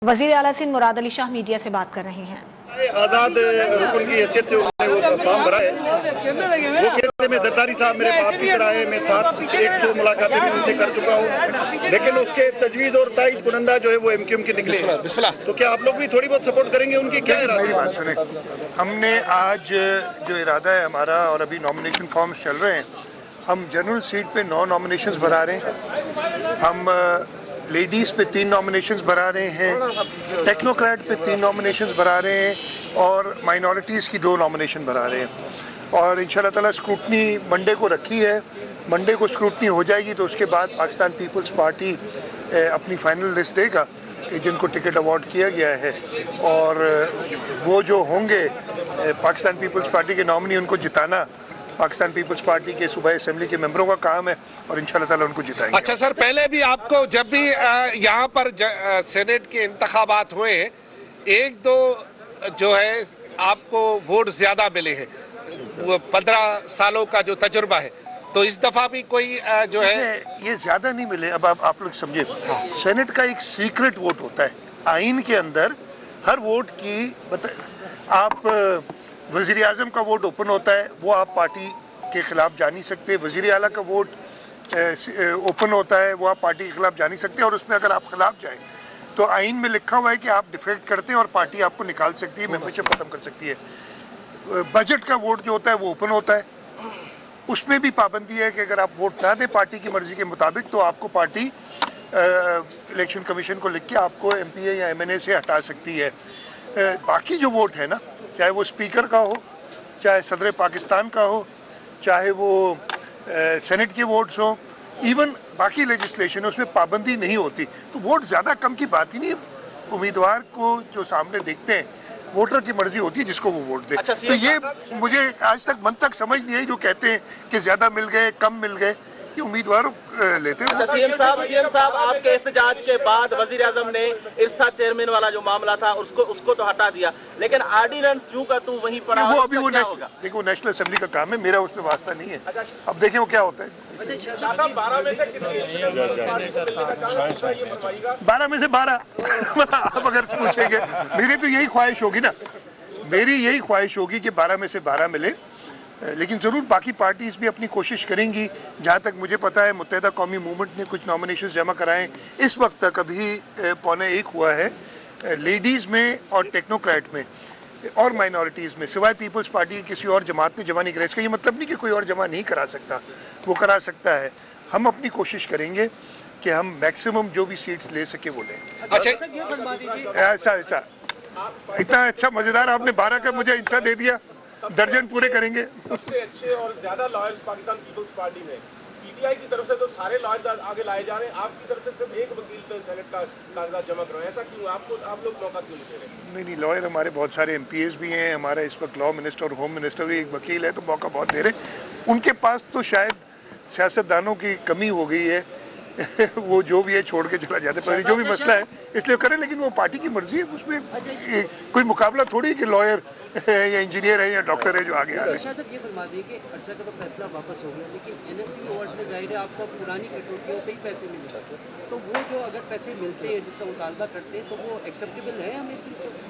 वजीर आला सिंध मुराद अली शाह मीडिया से बात कर रहे हैं। आजाद रुकन की हैसियत से उन्होंने वो फॉर्म भरा है। वो कहते में जरदारी साहब मेरे बाप की तरह है, मैं साथ एक दो मुलाकातें भी उनसे कर चुका हूँ, लेकिन उसके तजवीज़ और तायद कुनंदा जो है वो एमक्यूएम के निकले। तो क्या आप लोग भी थोड़ी बहुत सपोर्ट करेंगे उनकी? क्या है? मेरी बात सुने, हमने आज जो इरादा है हमारा, और अभी नॉमिनेशन फॉर्म्स चल रहे हैं, हम जनरल सीट पे 9 नॉमिनेशंस भरा रहे हैं, हम लेडीज पे 3 नॉमिनेशंस भरा रहे हैं, टेक्नोक्रेट पे 3 नॉमिनेशंस भरा रहे हैं, और माइनॉरिटीज़ की 2 नॉमिनेशन भरा रहे हैं। और इंशाल्लाह ताला स्क्रूटनी मंडे को रखी है। मंडे को स्क्रूटनी हो जाएगी तो उसके बाद पाकिस्तान पीपल्स पार्टी अपनी फाइनल लिस्ट देगा कि जिनको टिकट अवार्ड किया गया है, और वो जो होंगे पाकिस्तान पीपल्स पार्टी के नॉमिनी, उनको जिताना पाकिस्तान पीपल्स पार्टी के सूबाई असेंबली के मेंबरों का काम है, और इंशाल्लाह ताला उनको जिताएंगे। अच्छा सर, पहले भी आपको जब भी यहाँ पर सेनेट के इंतखाबात हुए, 1-2 जो है आपको वोट ज्यादा मिले हैं, 15 सालों का जो तजुर्बा है, तो इस दफा भी कोई जो है ये ज्यादा नहीं मिले। अब आप लोग समझे, सेनेट का एक सीक्रेट वोट होता है आइन के अंदर। हर वोट की आप वजीर आजम का वोट ओपन होता है, वो आप पार्टी के खिलाफ जा नहीं सकते। वजीर आला का वोट ओपन होता है, वो आप पार्टी के खिलाफ जा नहीं सकते, और उसमें अगर आप खिलाफ जाए तो आइन में लिखा हुआ है कि आप डिफेक्ट करते हैं और पार्टी आपको निकाल सकती है, मेंबरशिप खत्म कर सकती है। बजट का वोट जो होता है वो ओपन होता है, उसमें भी पाबंदी है कि अगर आप वोट ना दें पार्टी की मर्जी के मुताबिक तो आपको पार्टी इलेक्शन कमीशन को लिख के आपको एमपीए या एमएनए से हटा सकती है। बाकी जो वोट है ना, चाहे वो स्पीकर का हो, चाहे सदर पाकिस्तान का हो, चाहे वो सेनेट के वोट्स हो, इवन बाकी लेजिस्लेशन है, उसमें पाबंदी नहीं होती। तो वोट ज्यादा कम की बात ही नहीं। उम्मीदवार को जो सामने देखते हैं, वोटर की मर्जी होती है जिसको वो वोट दे। अच्छा, तो ये मुझे आज तक मन तक समझ नहीं आई जो कहते हैं कि ज्यादा मिल गए, कम मिल गए, ये उम्मीदवार लेते हैं। अच्छा, सीएम साहब आपके एहतजाज के बाद वजीर आजम ने इरसा चेयरमैन वाला जो मामला था उसको तो हटा दिया, लेकिन ऑर्डिनेंस यूं का तू वहीं पड़ा। वो अभी वो देखो नेशनल असेंबली का काम है, मेरा उसमें वास्ता नहीं है। अब देखें वो क्या होता है। 12 में से 12 आप अगर पूछेंगे, मेरी तो यही ख्वाहिश होगी ना, मेरी यही ख्वाहिश होगी कि 12 में से 12 मिले, लेकिन जरूर बाकी पार्टीज भी अपनी कोशिश करेंगी। जहां तक मुझे पता है मुत्तहिदा कौमी मूवमेंट ने कुछ नॉमिनेशन जमा कराए इस वक्त तक, अभी 1:15 हुआ है लेडीज में और टेक्नोक्रेट में और माइनॉरिटीज में, सिवाय पीपल्स पार्टी की किसी और जमात ने जमा नहीं कराया। इसका ये मतलब नहीं कि कोई और जमा नहीं करा सकता, वो करा सकता है। हम अपनी कोशिश करेंगे कि हम मैक्सिमम जो भी सीट्स ले सके वो लें। अच्छा, ऐसा इतना अच्छा मजेदार आपने 12 का मुझे इंसा दे दिया, दर्जन पूरे करेंगे। सबसे अच्छे और ज्यादा लॉयर्स पाकिस्तान पीपल्स पार्टी में, पीटीआई की तरफ से तो सारे लॉयर्स आगे लाए जा रहे हैं, आपकी तरफ से सिर्फ एक वकील तो सेनेट का कागजात जमा करवाए, ऐसा क्यों? आप लोग मौका क्यों नहीं दे रहे? नहीं, लॉयर हमारे बहुत सारे एमपीएस भी हैं, हमारा इस वक्त लॉ मिनिस्टर और होम मिनिस्टर भी एक वकील है, तो मौका बहुत दे रहे। उनके पास तो शायद सियासतदानों की कमी हो गई है वो जो भी है छोड़ के चला जाते, पर जो भी मसला है इसलिए करें, लेकिन वो पार्टी की मर्जी है, उसमें कोई मुकाबला थोड़ी कि लॉयर या इंजीनियर है या डॉक्टर है जो आगे आ रहे हैं। ये फरमा दिए कि अरसा का तो फैसला वापस हो गया, लेकिन एनएफसी अवार्ड में जाहिर है आपको पुरानी कटौतियों पे ही पैसे मिले, तो वो जो अगर पैसे मिलते हैं जिसका मुतालबा करते हैं तो वो एक्सेप्टेबल है हमें?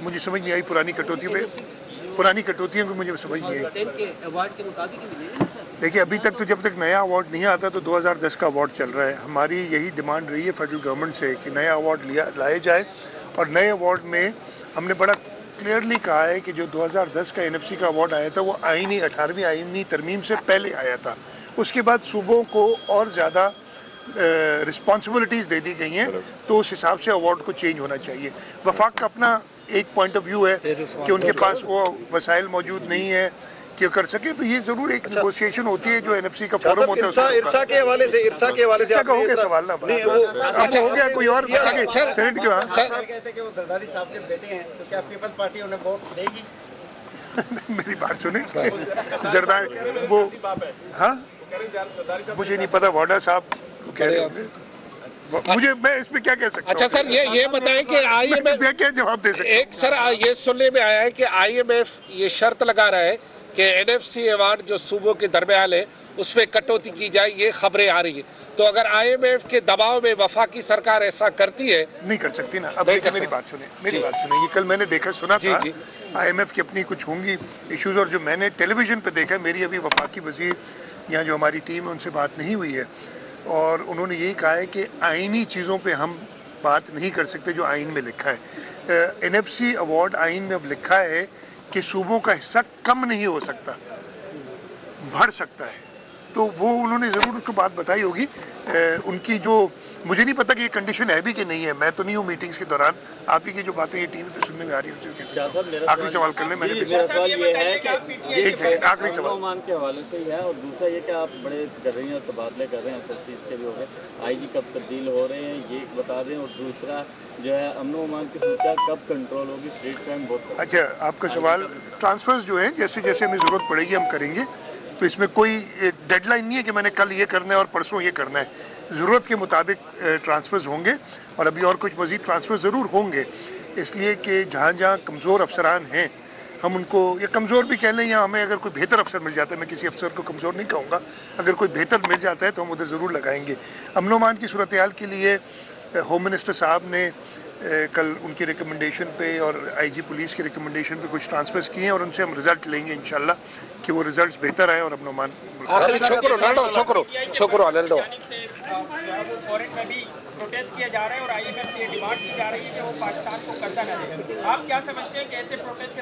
मुझे समझ नहीं आई पुरानी कटौतियों पे, पुरानी कटौतियों को मुझे समझ नहीं आई। के अवार्ड के मुताबिक ही मिलेगा सर? देखिए, अभी तक तो जब तक नया अवार्ड नहीं आता तो 2010 का अवार्ड चल रहा है। हमारी यही डिमांड रही है फेडरल गवर्नमेंट से कि नया अवार्ड लाया जाए, और नए अवार्ड में हमने बड़ा क्लियरली कहा है कि जो 2010 का एनएफसी का अवार्ड आया था वो 18वीं आईनी तरमीम से पहले आया था। उसके बाद सूबों को और ज़्यादा रिस्पॉन्सिबिलिटीज़ दे दी गई हैं, तो उस हिसाब से अवार्ड को चेंज होना चाहिए। वफाक का अपना एक पॉइंट ऑफ व्यू है कि उनके पास वो वसाइल मौजूद नहीं है कि कर सके, तो ये जरूर एक नेगोशिएशन होती है जो एनएफसी का फोरम होता है। इरसा के हवाले से हो गया सवाल ना, अच्छा हो गया कोई और सेनेट के वहाँ कहते कि वो जरदारी साहब के बेटे हैं, तो क्या पीपल्स पार्टी उन्हें वोट देगी? मेरी बात सुने, जरदारी वो, हाँ मुझे नहीं पता, वाडा साहब कह रहे हैं, मुझे मैं इसमें क्या कह सकता हूँ? अच्छा सर, ये बताएं कि आईएमएफ क्या जवाब दे सकता हूँ? एक सर ये सुनने में आया है कि आईएमएफ ये शर्त लगा रहा है कि एनएफसी अवार्ड जो सूबों के दरमियान है उस पर कटौती की जाए, ये खबरें आ रही है। तो अगर IMF के दबाव में वफाकी सरकार ऐसा करती है, नहीं कर सकती ना। अब नहीं देखिए कर मेरी सकती। बात सुने, मेरी जी। बात सुने, ये कल मैंने देखा सुना जी, था जी। IMF की अपनी कुछ होंगी इश्यूज, और जो मैंने टेलीविजन पे देखा, मेरी अभी वफाकी वजीर या जो हमारी टीम है उनसे बात नहीं हुई है, और उन्होंने यही कहा है कि आईनी चीज़ों पे हम बात नहीं कर सकते जो आइन में लिखा है। NFC अवार्ड आइन में अब लिखा है कि सूबों का हिस्सा कम नहीं हो सकता, बढ़ सकता है। तो वो उन्होंने जरूर उसको बात बताई होगी। उनकी जो, मुझे नहीं पता कि ये कंडीशन है भी कि नहीं है, मैं तो नहीं हूँ मीटिंग्स के दौरान। आप ही की जो बातें ये टीवी पे सुनने में आ रही है उनसे कैसे। आखिरी सवाल कर ले, मैंने मेरा सवाल ये है कि एक सेकंड, आखिरी सवाल। अमन के हवाले से ही है, और दूसरा ये कि आप बड़े कर रही हैं, तबादले कर रहे हैं, सब चीज़ के भी हो गए, IG कब तब्दील हो रहे हैं ये बता दें, और दूसरा जो है अमन अमान की सूचना कब कंट्रोल होगी, स्ट्रीट क्राइम बहुत। अच्छा, आपका सवाल, ट्रांसफर्स जो है जैसे जैसे हमें जरूरत पड़ेगी हम करेंगे, तो इसमें कोई डेडलाइन नहीं है कि मैंने कल ये करना है और परसों ये करना है। ज़रूरत के मुताबिक ट्रांसफर्स होंगे, और अभी और कुछ मज़ीद ट्रांसफर ज़रूर होंगे, इसलिए कि जहाँ जहाँ कमज़ोर अफसरान हैं हम उनको, या कमज़ोर भी कह लें, या हमें अगर कोई बेहतर अफसर मिल जाता है, मैं किसी अफसर को कमज़ोर नहीं कहूँगा, अगर कोई बेहतर मिल जाता है तो हम उधर ज़रूर लगाएंगे। अमन अमान की सूरत हाल के लिए होम मिनिस्टर साहब ने कल उनकी रिकमेंडेशन पे और IG पुलिस की रिकमेंडेशन पे कुछ ट्रांसफर्स किए हैं, और उनसे हम रिजल्ट लेंगे इंशाल्लाह कि वो रिजल्ट्स बेहतर आए और अमन अमान। आखिरी छोकरो लड़ो फॉरेन में भी प्रोटेस्ट किया जा रहा है और IMF से डिमांड की जा रही है कि वो पाकिस्तान को कर्जा न दे। आप क्या समझते हैं कि ऐसे प्रोटेस्ट से